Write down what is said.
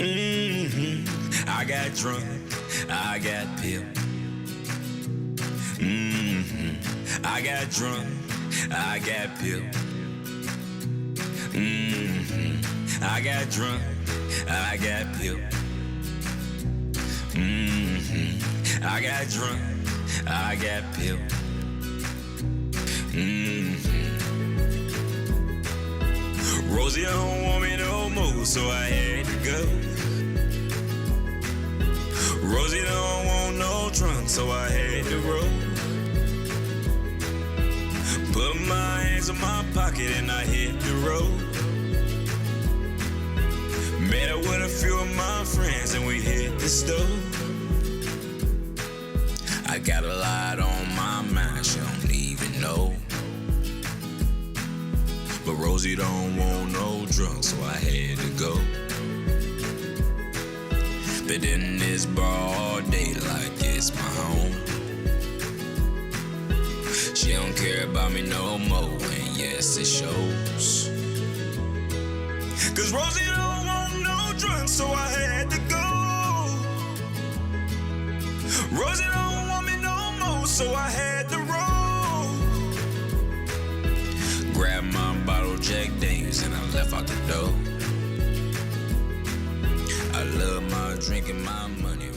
I got drunk, I got pilled. I got drunk, I got pilled. I got drunk, I got pilled. I got drunk, I got pilled. Rosie don't want me no more, so I had to go. Rosie don't want no trunk, so I had to roll. Put my hands in my pocket and I hit the road. Met up with a few of my friends and we hit the stove. I got a lot on my mind, she don't even know. But Rosie don't want no drunk, so I had to go. Been in this bar all day like it's my home. She don't care about me no more, and yes, it shows. Cause Rosie don't want no drunk, so I had to go. Rosie don't want me no more, so I had to roll. Grabbed my bottle Jack Daniels and I left out the door. I love my drink and my money.